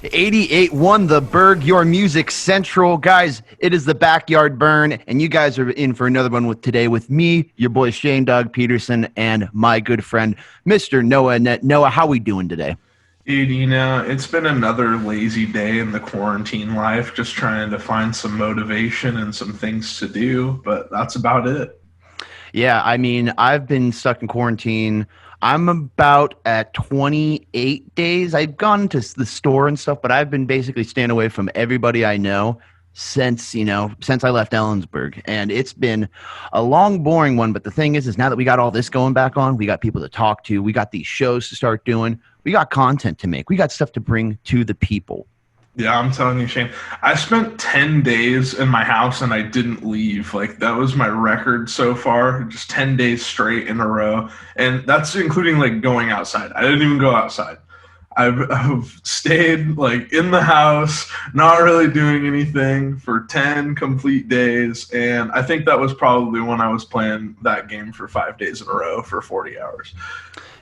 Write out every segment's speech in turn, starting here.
88 won the Burg, your music central. Guys, it is the Backyard Burn, and you guys are in for another one today with me, your boy Shane Dog Peterson, and my good friend, Mr. Noah Net. Noah, how we doing today? Dude, it's been another lazy day in the quarantine life, just trying to find some motivation and some things to do, but that's about it. Yeah, I mean, I've been stuck in quarantine. I'm about at 28 days. I've gone to the store and stuff, but I've been basically staying away from everybody I know since I left Ellensburg. And it's been a long, boring one. But the thing is now that we got all this going back on, we got people to talk to, we got these shows to start doing, we got content to make, we got stuff to bring to the people. Yeah, I'm telling you, Shane. I spent 10 days in my house and I didn't leave. Like, that was my record so far, just 10 days straight in a row. And that's including, like, going outside. I didn't even go outside. I've stayed, like, in the house, not really doing anything for 10 complete days. And I think that was probably when I was playing that game for 5 days in a row for 40 hours.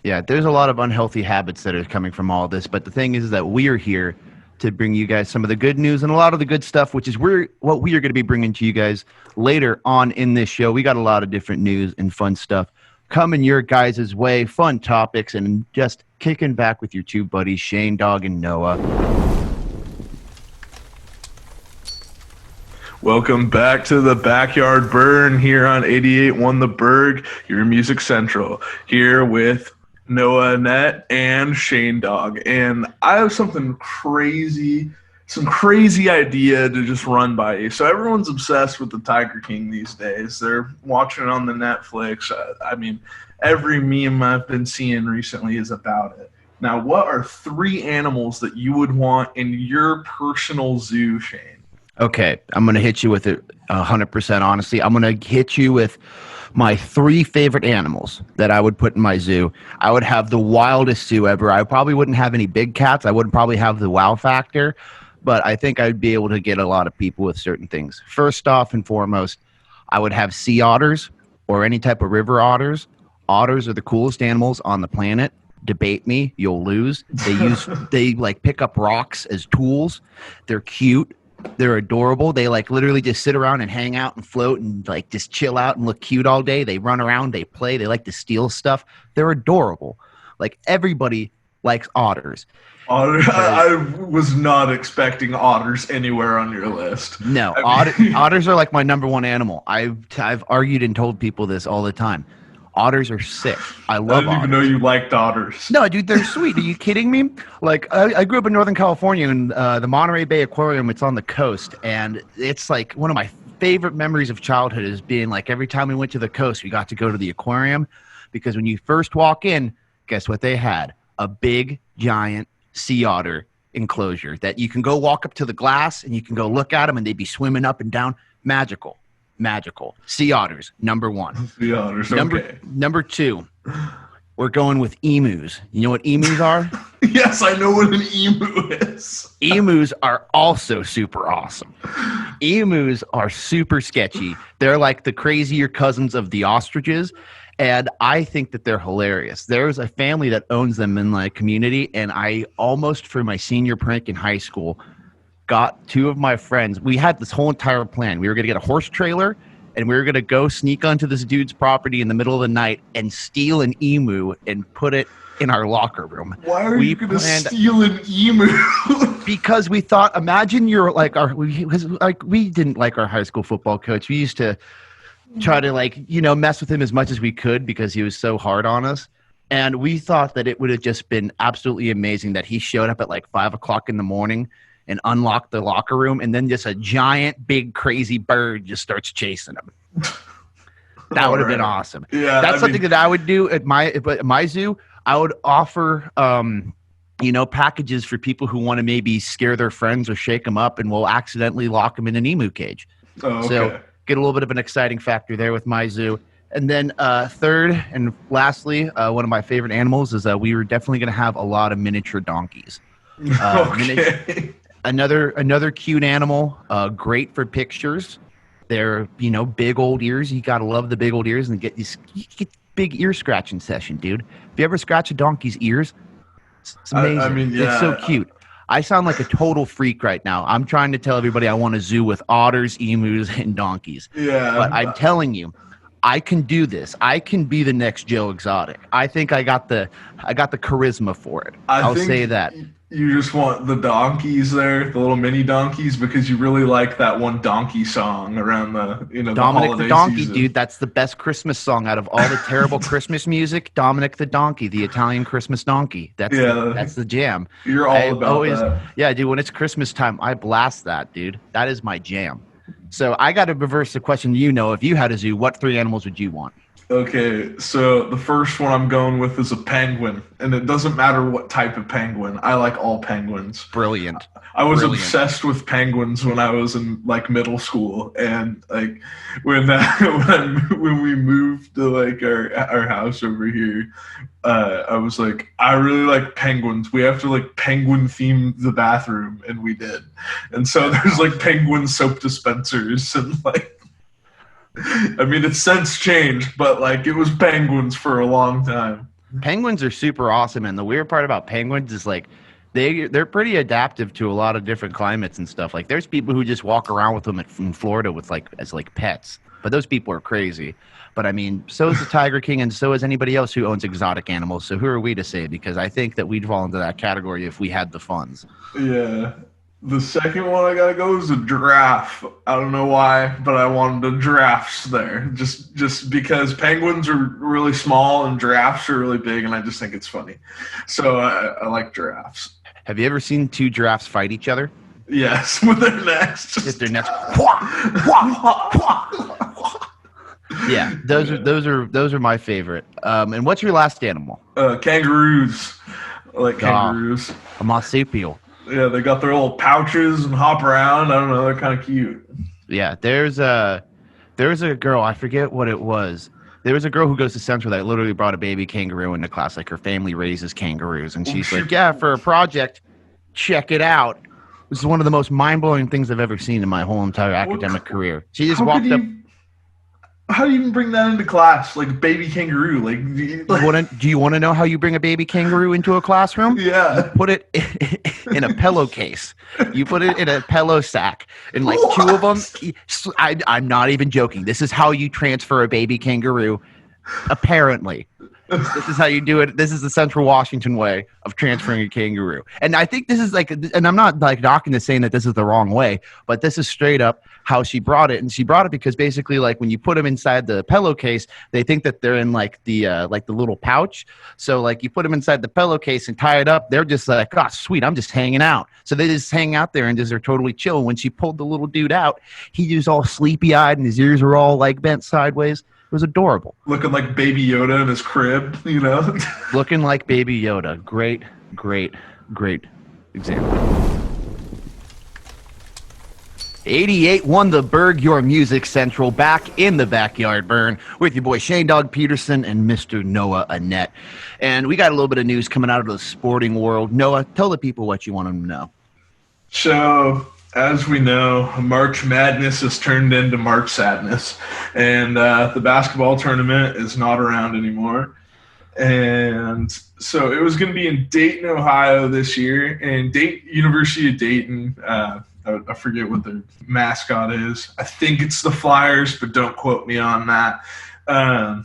Yeah, there's a lot of unhealthy habits that are coming from all this. But the thing is that we are here to bring you guys some of the good news and a lot of the good stuff, which is what we are going to be bringing to you guys later on in this show. We got a lot of different news and fun stuff coming your guys' way, fun topics, and just kicking back with your two buddies, Shane, Dog, and Noah. Welcome back to the Backyard Burn here on 88.1 The Burg, your music central, here with Noah Net and Shane Dog. And I have some crazy idea to just run by you. So everyone's obsessed with the Tiger King these days. They're watching it on the Netflix. I mean, every meme I've been seeing recently is about it. Now, what are 3 animals that you would want in your personal zoo, Shane? Okay, I'm going to hit you with it 100% honestly. I'm going to hit you with my 3 favorite animals that I would put in my zoo. I would have the wildest zoo ever. I probably wouldn't have any big cats. I wouldn't probably have the wow factor, but I think I'd be able to get a lot of people with certain things. First off and foremost, I would have sea otters or any type of river otters. Otters are the coolest animals on the planet. Debate me, you'll lose. They like pick up rocks as tools. They're cute. They're adorable. They like literally just sit around and hang out and float and like just chill out and look cute all day. They run around, they play, they like to steal stuff. They're adorable. Like everybody likes otters. I was not expecting otters anywhere on your list. No, otters are like my number one animal. I've argued and told people this all the time. Otters are sick. I love otters. I didn't even know you liked otters. No, dude, they're sweet. Are you kidding me? Like, I grew up in Northern California in the Monterey Bay Aquarium. It's on the coast, and it's like one of my favorite memories of childhood is being like every time we went to the coast, we got to go to the aquarium because when you first walk in, guess what they had? A big, giant sea otter enclosure that you can go walk up to the glass and you can go look at them and they'd be swimming up and down. Magical. Sea otters, number 1. Sea otters, okay. Number 2, we're going with emus. You know what emus are? Yes, I know what an emu is. Emus are also super awesome. Emus are super sketchy. They're like the crazier cousins of the ostriches, and I think that they're hilarious. There's a family that owns them in my community, and I almost, for my senior prank in high school, got 2 of my friends. We had this whole entire plan. We were going to get a horse trailer, and we were going to go sneak onto this dude's property in the middle of the night and steal an emu and put it in our locker room. Why are you going to steal an emu? Because we thought, imagine you're like we didn't like our high school football coach. We used to try to mess with him as much as we could because he was so hard on us. And we thought that it would have just been absolutely amazing that he showed up at like 5 o'clock in the morning and unlock the locker room, and then just a giant, big, crazy bird just starts chasing him. That would have been awesome. Yeah, that's something that I would do at my zoo. I would offer, packages for people who want to maybe scare their friends or shake them up, and we'll accidentally lock them in an emu cage. Oh, okay. So get a little bit of an exciting factor there with my zoo. And then third and lastly, one of my favorite animals is we were definitely going to have a lot of miniature donkeys. Okay. Another cute animal, great for pictures. They're, big old ears. You got to love the big old ears and you get big ear scratching session, dude. If you ever scratch a donkey's ears, it's amazing. I mean, yeah. It's so cute. I sound like a total freak right now. I'm trying to tell everybody I want a zoo with otters, emus, and donkeys. But I'm Yeah. telling you, I can do this. I can be the next Joe Exotic. I think I got the charisma for it. I I'll think say that. you just want the donkeys there, the little mini donkeys, because you really like that one donkey song around the Dominic the holiday Donkey, season. dude. That's the best Christmas song out of all the terrible Christmas music. Dominic the Donkey, the Italian Christmas donkey. That's the jam. You're all about that. Yeah, dude. When it's Christmas time, I blast that, dude. That is my jam. So I got to reverse the question. If you had a zoo, what 3 animals would you want? Okay, so the first one I'm going with is a penguin, and it doesn't matter what type of penguin. I like all penguins. Brilliant. I was obsessed with penguins when I was in like middle school, and like when we moved to like our house over here, I was like, I really like penguins. We have to like penguin theme the bathroom, and we did. And so there's like penguin soap dispensers and like. I mean, it's since changed, but like it was penguins for a long time. Penguins are super awesome, and the weird part about penguins is like they're pretty adaptive to a lot of different climates and stuff. Like there's people who just walk around with them in Florida with as pets, but those people are crazy. But I mean, so is the Tiger King, and so is anybody else who owns exotic animals. So who are we to say? Because I think that we'd fall into that category if we had the funds. Yeah. The second one I gotta go is a giraffe. I don't know why, but I wanted the giraffes there. Just because penguins are really small and giraffes are really big, and I just think it's funny. So I like giraffes. Have you ever seen 2 giraffes fight each other? Yes, with their necks. Just their necks. Yeah, those are my favorite. And what's your last animal? Kangaroos. I like kangaroos. A marsupial. Yeah, they got their little pouches and hop around. I don't know, they're kind of cute. Yeah, there's a girl, I forget what it was. There was a girl who goes to Central that literally brought a baby kangaroo into class. Like her family raises kangaroos, and she's like, "Yeah, for a project, check it out." This is one of the most mind-blowing things I've ever seen in my whole entire academic career. She just walked up. How do you even bring that into class? Like baby kangaroo? Do you want to know how you bring a baby kangaroo into a classroom? Yeah. You put it in a pillowcase. You put it in a pillow sack. And like what? 2 of them, I'm not even joking. This is how you transfer a baby kangaroo, apparently. This is how you do it. This is the Central Washington way of transferring a kangaroo. And I think this is and I'm not like knocking this saying that this is the wrong way, but this is straight up how she brought it. And she brought it because basically like when you put them inside the pillowcase, they think that they're in like the little pouch. So like you put them inside the pillowcase and tie it up. They're just like, oh, sweet, I'm just hanging out. So they just hang out there and they're totally chill. When she pulled the little dude out, he was all sleepy eyed and his ears were all like bent sideways. It was adorable. Looking like Baby Yoda in his crib, Looking like Baby Yoda. Great, great, great example. 88 won the Burg, your music central, back in the backyard burn with your boy Shane Dog Peterson and Mr. Noah Annette. And we got a little bit of news coming out of the sporting world. Noah, tell the people what you want them to know. So, as we know, March Madness has turned into March Sadness, and the basketball tournament is not around anymore. And so it was going to be in Dayton, Ohio this year, and University of Dayton. I forget what their mascot is. I think it's the Flyers, but don't quote me on that. I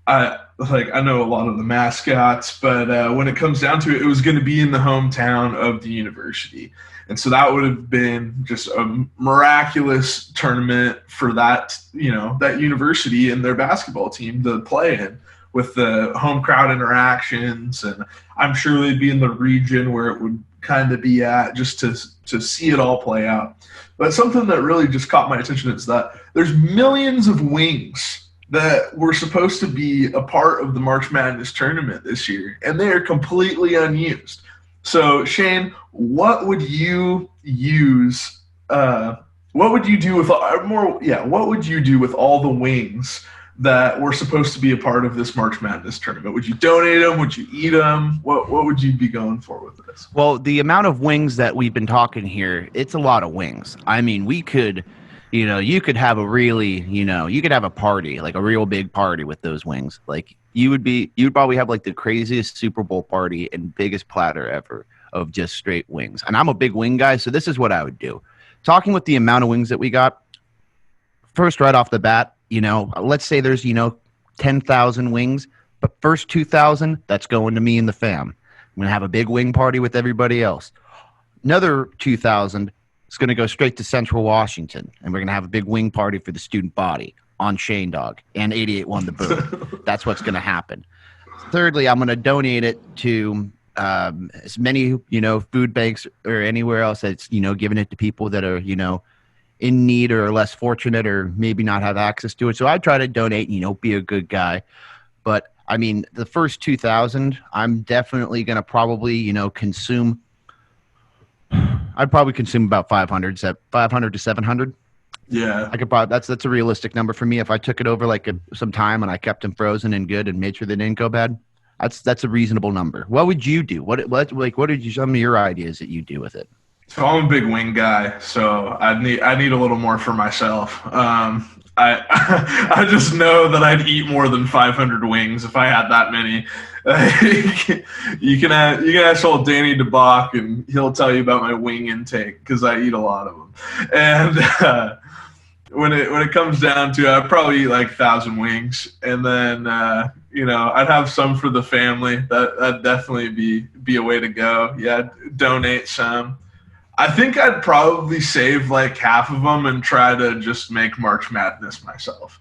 know a lot of the mascots, but when it comes down to it, it was going to be in the hometown of the university. And so that would have been just a miraculous tournament for that university and their basketball team to play in with the home crowd interactions. And I'm sure they'd be in the region where it would kind of be at just to see it all play out. But something that really just caught my attention is that there's millions of wings that were supposed to be a part of the March Madness tournament this year, and they are completely unused. So, Shane, what would you use? What would you do with what would you do with all the wings that were supposed to be a part of this March Madness tournament? Would you donate them? Would you eat them? What would you be going for with this? Well, the amount of wings that we've been talking here, it's a lot of wings. I mean, we could, you could have you could have a party, like a real big party with those wings. Like you'd probably have like the craziest Super Bowl party and biggest platter ever of just straight wings. And I'm a big wing guy, so this is what I would do. Talking with the amount of wings that we got, first right off the bat, let's say there's 10,000 wings, but first 2,000, that's going to me and the fam. I'm gonna have a big wing party with everybody else. Another 2,000 is going to go straight to Central Washington, and we're going to have a big wing party for the student body on Shane Dog and 88.1 The Burg. That's what's going to happen. Thirdly, I'm going to donate it to as many, food banks or anywhere else that's, giving it to people that are, in need or less fortunate or maybe not have access to it. So I try to donate, be a good guy. But, I mean, the first 2,000, I'm definitely going to probably, consume. I'd probably consume about 500 to 700. Yeah, I could probably that's a realistic number for me. If I took it over some time and I kept them frozen and good and made sure they didn't go bad, that's a reasonable number. What would you do? What did you some of your ideas that you do with it? So I'm a big wing guy, so I need a little more for myself. I just know that I'd eat more than 500 wings if I had that many. You can ask old Danny DeBach, and he'll tell you about my wing intake because I eat a lot of them. And when it comes down to it, I'd probably eat like 1,000 wings, and then I'd have some for the family. That'd definitely be a way to go. Yeah, I'd donate some. I think I'd probably save like half of them and try to just make March Madness myself.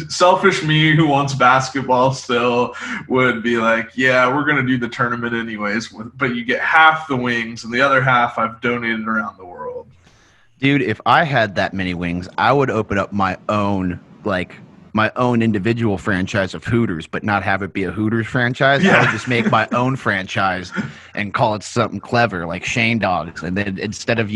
Selfish me who wants basketball still would be like, yeah, we're going to do the tournament anyways, but you get half the wings and the other half I've donated around the world. Dude, if I had that many wings, I would open up my own individual franchise of Hooters, but not have it be a Hooters franchise. Yeah. I would just make my own franchise and call it something clever like Shane Dogs. And then instead of,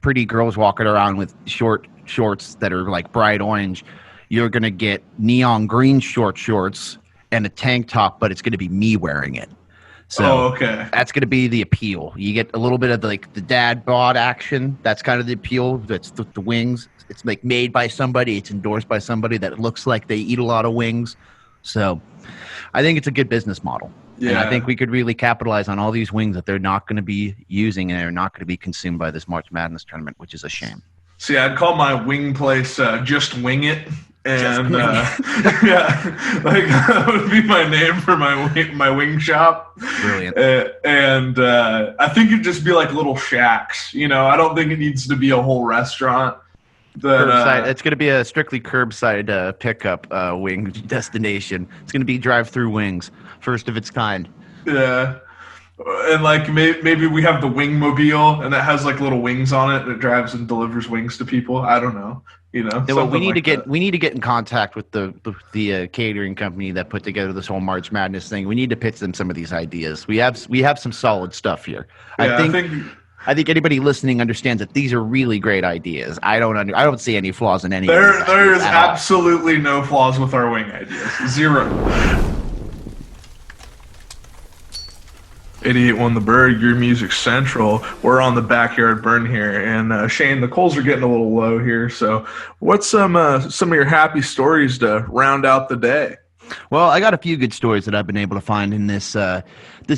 pretty girls walking around with short shorts that are like bright orange, you're going to get neon green shorts and a tank top, but it's going to be me wearing it. So okay. That's going to be the appeal. You get a little bit of the dad bod action. That's kind of the appeal. That's the wings. It's like made by somebody. It's endorsed by somebody that looks like they eat a lot of wings. So I think it's a good business model. Yeah. And I think we could really capitalize on all these wings that they're not going to be using and they're not going to be consumed by this March Madness tournament, which is a shame. See, I'd call my wing place Just Wing It. And that would be my name for my wing shop. Brilliant. And I think it'd just be like little shacks. I don't think it needs to be a whole restaurant. It's going to be a strictly curbside pickup wing destination. It's going to be drive-through wings, first of its kind. Yeah. And maybe we have the wingmobile, and it has little wings on it that drives and delivers wings to people. I don't know. Well, we need to get in contact with the catering company that put together this whole March Madness thing. We need to pitch them some of these ideas. We have some solid stuff here. Yeah, I think anybody listening understands that these are really great ideas. I don't see any flaws in any of these. There is absolutely no flaws with our wing ideas. Zero. 88.1 The Burg, your music central. We're on the backyard burn here, and Shane, the coals are getting a little low here. So, what's some of your happy stories to round out the day? Well, I got a few good stories that I've been able to find in this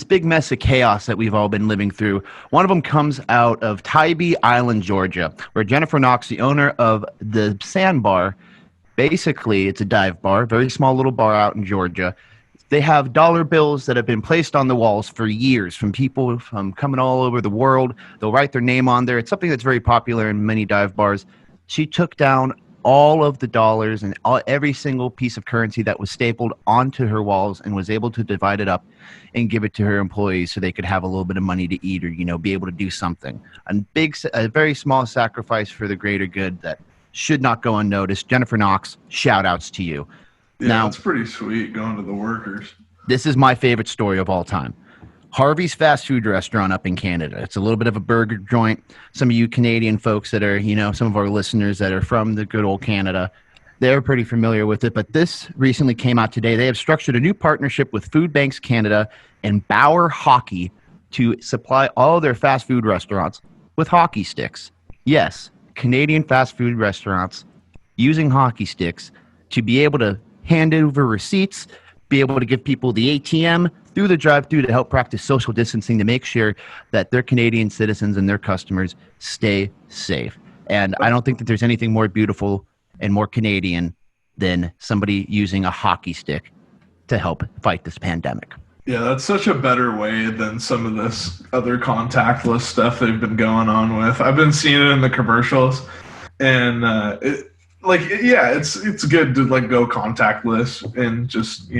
big mess of chaos that we've all been living through. One of them comes out of Tybee Island, Georgia, where Jennifer Knox, the owner of the Sandbar, basically it's a dive bar, very small little bar out in Georgia. They have dollar bills that have been placed on the walls for years from people from coming all over the world. They'll write their name on there. It's something that's very popular in many dive bars. She took down all of the dollars and every single piece of currency that was stapled onto her walls and was able to divide it up and give it to her employees so they could have a little bit of money to eat or, be able to do something. A very small sacrifice for the greater good that should not go unnoticed. Jennifer Knox, shout outs to you. Yeah, now, that's pretty sweet going to the workers. This is my favorite story of all time. Harvey's fast food restaurant up in Canada. It's a little bit of a burger joint. Some of you Canadian folks that are, some of our listeners that are from the good old Canada, they're pretty familiar with it. But this recently came out today. They have structured a new partnership with Food Banks Canada and Bauer Hockey to supply all of their fast food restaurants with hockey sticks. Yes, Canadian fast food restaurants using hockey sticks to be able to hand over receipts, be able to give people the ATM through the drive-thru to help practice social distancing to make sure that their Canadian citizens and their customers stay safe. And I don't think that there's anything more beautiful and more Canadian than somebody using a hockey stick to help fight this pandemic. Yeah, that's such a better way than some of this other contactless stuff they've been going on with. I've been seeing it in the commercials, and it's good to like go contactless and just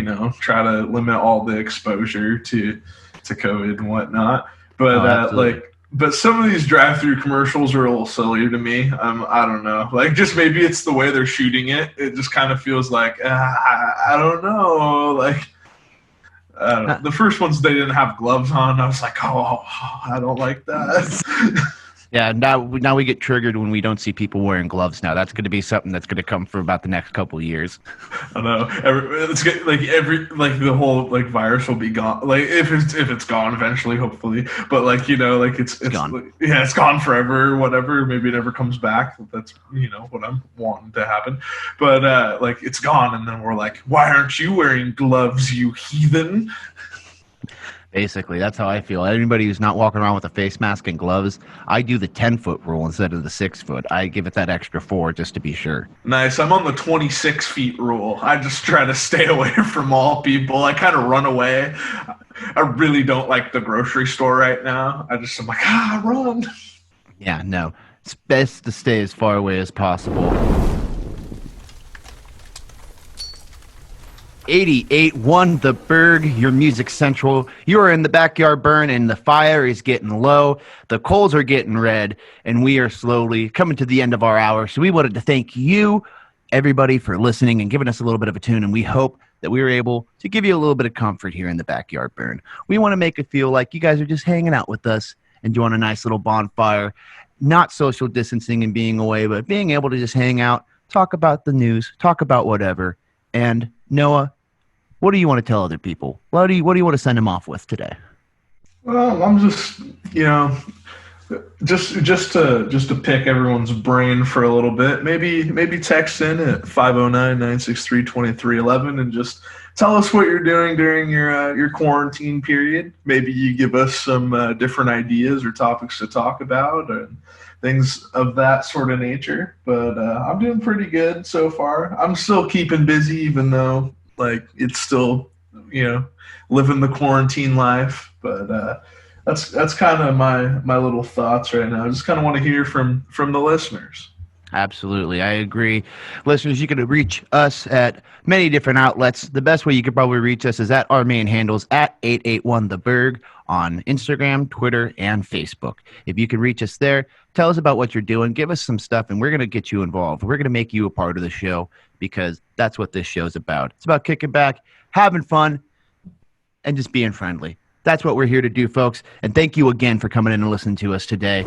try to limit all the exposure to COVID and whatnot. But but some of these drive-through commercials are a little silly to me. I don't know. Like, just maybe it's the way they're shooting it. It just kind of feels like I don't know. Like, the first ones they didn't have gloves on. I was like, oh, I don't like that. Yeah, now we get triggered when we don't see people wearing gloves. Now that's going to be something that's going to come for about the next couple of years. I know. It's the whole virus will be gone. Like if it's gone eventually, hopefully. But it's gone. It's gone forever. Whatever. Maybe it never comes back. That's what I'm wanting to happen. But it's gone, and then we're like, why aren't you wearing gloves, you heathen? Basically, that's how I feel. Anybody who's not walking around with a face mask and gloves, I do the 10-foot rule instead of the 6-foot. I give it that extra 4 just to be sure. Nice. I'm on the 26 feet rule. I just try to stay away from all people. I kind of run away. I really don't like the grocery store right now. I'm like, run. Yeah, no. It's best to stay as far away as possible. 88.1 The Burg, your music central. You are in the backyard burn, and the fire is getting low. The coals are getting red, and we are slowly coming to the end of our hour. So we wanted to thank you, everybody, for listening and giving us a little bit of a tune. And we hope that we were able to give you a little bit of comfort here in the backyard burn. We want to make it feel like you guys are just hanging out with us, enjoying a nice little bonfire, not social distancing and being away, but being able to just hang out, talk about the news, talk about whatever. And Noah, what do you want to tell other people? What do you want to send them off with today? Well, I'm just just to pick everyone's brain for a little bit. Maybe text in at 509-963-2311 and just tell us what you're doing during your quarantine period. Maybe you give us some different ideas or topics to talk about and things of that sort of nature. But I'm doing pretty good so far. I'm still keeping busy, even though it's still living the quarantine life. But that's kind of my little thoughts right now. I just kind of want to hear from the listeners. Absolutely. I agree. Listeners, you can reach us at many different outlets. The best way you could probably reach us is at our main handles at 881 The Burg on Instagram, Twitter, and Facebook. If you can reach us there, tell us about what you're doing, give us some stuff, and we're going to get you involved. We're going to make you a part of the show because that's what this show's about. It's about kicking back, having fun, and just being friendly. That's what we're here to do, folks. And thank you again for coming in and listening to us today.